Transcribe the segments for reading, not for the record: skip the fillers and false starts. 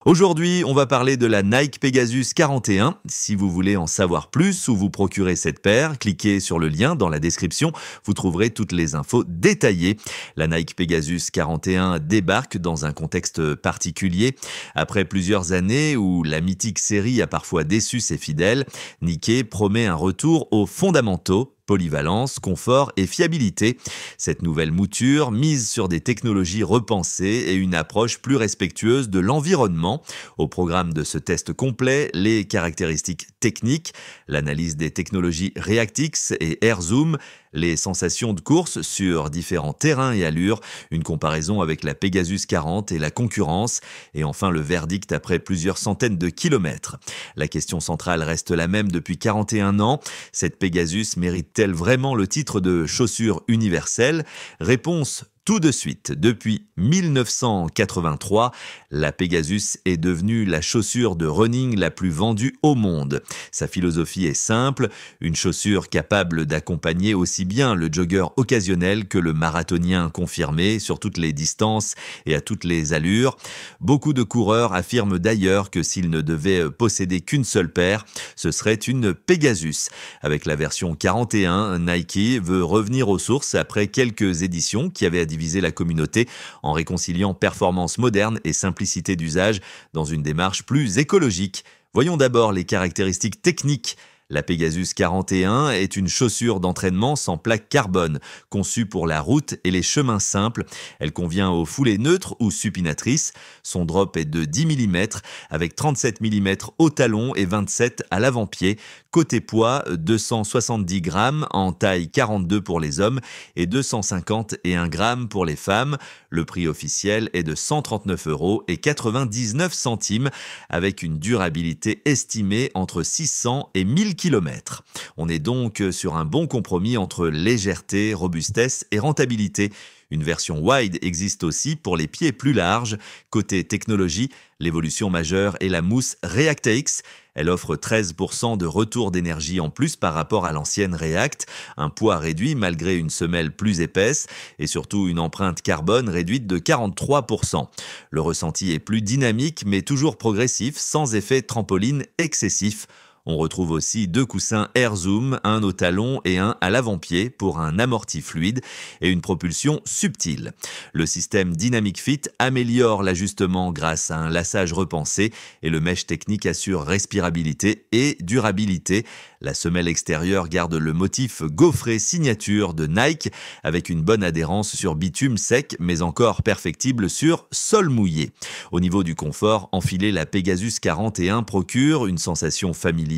Aujourd'hui, on va parler de la Nike Pegasus 41. Si vous voulez en savoir plus ou vous procurer cette paire, cliquez sur le lien dans la description. Vous trouverez toutes les infos détaillées. La Nike Pegasus 41 débarque dans un contexte particulier. Après plusieurs années où la mythique série a parfois déçu ses fidèles, Nike promet un retour aux fondamentaux. Polyvalence, confort et fiabilité. Cette nouvelle mouture mise sur des technologies repensées et une approche plus respectueuse de l'environnement. Au programme de ce test complet, les caractéristiques techniques, l'analyse des technologies ReactX et AirZoom, les sensations de course sur différents terrains et allures, une comparaison avec la Pegasus 40 et la concurrence, et enfin le verdict après plusieurs centaines de kilomètres. La question centrale reste la même depuis 41 ans. Cette Pegasus mérite-t-elle vraiment le titre de chaussure universelle? Réponse tout de suite. Depuis 1983, la Pegasus est devenue la chaussure de running la plus vendue au monde. Sa philosophie est simple, une chaussure capable d'accompagner aussi bien le jogger occasionnel que le marathonien confirmé sur toutes les distances et à toutes les allures. Beaucoup de coureurs affirment d'ailleurs que s'ils ne devaient posséder qu'une seule paire, ce serait une Pegasus. Avec la version 41, Nike veut revenir aux sources après quelques éditions qui avaient diviser la communauté en réconciliant performance moderne et simplicité d'usage dans une démarche plus écologique. Voyons d'abord les caractéristiques techniques. La Pegasus 41 est une chaussure d'entraînement sans plaque carbone, conçue pour la route et les chemins simples. Elle convient aux foulées neutres ou supinatrices. Son drop est de 10 mm avec 37 mm au talon et 27 à l'avant-pied. Côté poids, 270 grammes en taille 42 pour les hommes et 251 grammes pour les femmes. Le prix officiel est de 139,99 € avec une durabilité estimée entre 600 et 1000 km. On est donc sur un bon compromis entre légèreté, robustesse et rentabilité. Une version wide existe aussi pour les pieds plus larges. Côté technologie, l'évolution majeure est la mousse ReactX. Elle offre 13% de retour d'énergie en plus par rapport à l'ancienne React, un poids réduit malgré une semelle plus épaisse et surtout une empreinte carbone réduite de 43%. Le ressenti est plus dynamique mais toujours progressif, sans effet trampoline excessif. On retrouve aussi deux coussins AirZoom, un au talon et un à l'avant-pied pour un amorti fluide et une propulsion subtile. Le système Dynamic Fit améliore l'ajustement grâce à un lassage repensé et le mesh technique assure respirabilité et durabilité. La semelle extérieure garde le motif gaufré signature de Nike avec une bonne adhérence sur bitume sec mais encore perfectible sur sol mouillé. Au niveau du confort, enfiler la Pegasus 41 procure une sensation familière.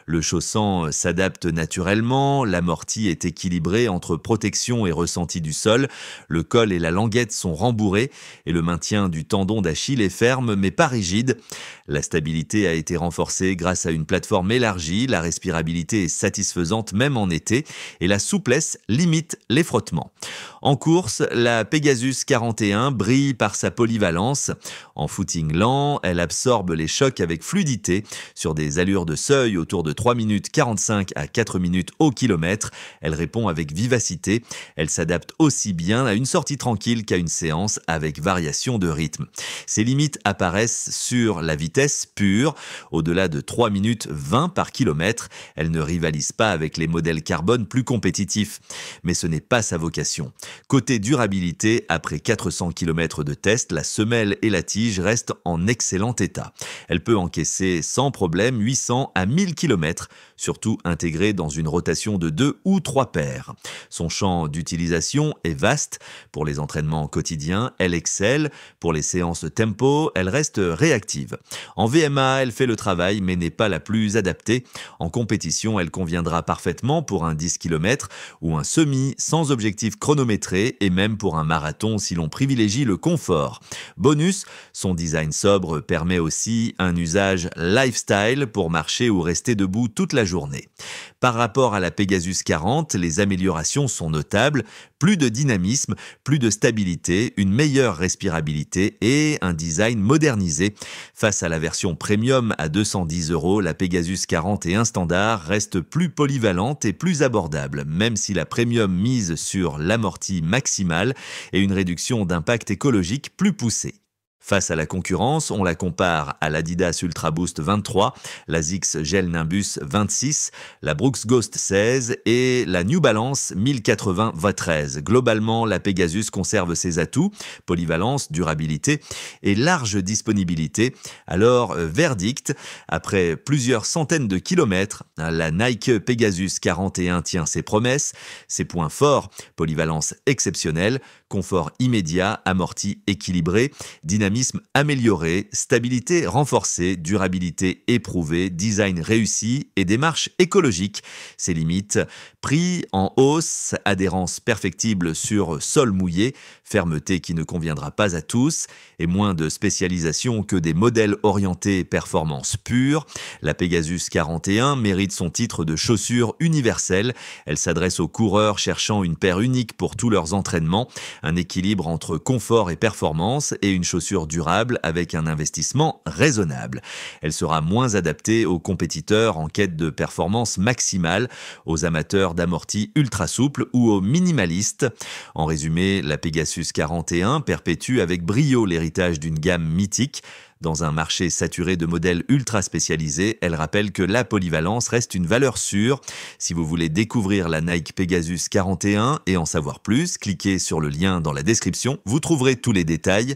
Le chaussant s'adapte naturellement, l'amorti est équilibré entre protection et ressenti du sol, le col et la languette sont rembourrés et le maintien du tendon d'Achille est ferme mais pas rigide. La stabilité a été renforcée grâce à une plateforme élargie, la respirabilité est satisfaisante même en été et la souplesse limite les frottements. En course, la Pegasus 41 brille par sa polyvalence. En footing lent, elle absorbe les chocs avec fluidité sur des allures de seuil autour de 3 minutes 45 à 4 minutes au kilomètre. Elle répond avec vivacité. Elle s'adapte aussi bien à une sortie tranquille qu'à une séance avec variation de rythme. Ses limites apparaissent sur la vitesse pure. Au-delà de 3 minutes 20 par kilomètre, elle ne rivalise pas avec les modèles carbone plus compétitifs. Mais ce n'est pas sa vocation. Côté durabilité, après 400 km de test, la semelle et la tige restent en excellent état. Elle peut encaisser sans problème 800 à 1000 km, surtout intégrée dans une rotation de 2 ou 3 paires. Son champ d'utilisation est vaste. Pour les entraînements quotidiens, elle excelle. Pour les séances tempo, elle reste réactive. En VMA, elle fait le travail mais n'est pas la plus adaptée. En compétition, elle conviendra parfaitement pour un 10 km ou un semi sans objectif chronométré et même pour un marathon si l'on privilégie le confort. Bonus, son design sobre permet aussi un usage lifestyle pour marcher ou rester debout toute la journée. Par rapport à la Pegasus 40, les améliorations sont notables. Plus de dynamisme, plus de stabilité, une meilleure respirabilité et un design modernisé. Face à la version premium à 210 €, la Pegasus 41 standard reste plus polyvalente et plus abordable, même si la premium mise sur l'amorti maximal et une réduction d'impact écologique plus poussée. Face à la concurrence, on la compare à l'Adidas Ultra Boost 23, la Zix Gel Nimbus 26, la Brooks Ghost 16 et la New Balance 1080 V13. Globalement, la Pegasus conserve ses atouts, polyvalence, durabilité et large disponibilité. Alors, verdict, après plusieurs centaines de kilomètres, la Nike Pegasus 41 tient ses promesses, ses points forts, polyvalence exceptionnelle, confort immédiat, amorti équilibré, dynamisme amélioré, stabilité renforcée, durabilité éprouvée, design réussi et démarche écologique. Ses limites, prix en hausse, adhérence perfectible sur sol mouillé, fermeté qui ne conviendra pas à tous et moins de spécialisation que des modèles orientés performance pure. La Pegasus 41 mérite son titre de chaussure universelle. Elle s'adresse aux coureurs cherchant une paire unique pour tous leurs entraînements, un équilibre entre confort et performance et une chaussure durable avec un investissement raisonnable. Elle sera moins adaptée aux compétiteurs en quête de performance maximale, aux amateurs d'amortis ultra souples ou aux minimalistes. En résumé, la Pegasus 41 perpétue avec brio l'héritage d'une gamme mythique. Dans un marché saturé de modèles ultra spécialisés, elle rappelle que la polyvalence reste une valeur sûre. Si vous voulez découvrir la Nike Pegasus 41 et en savoir plus, cliquez sur le lien dans la description, vous trouverez tous les détails.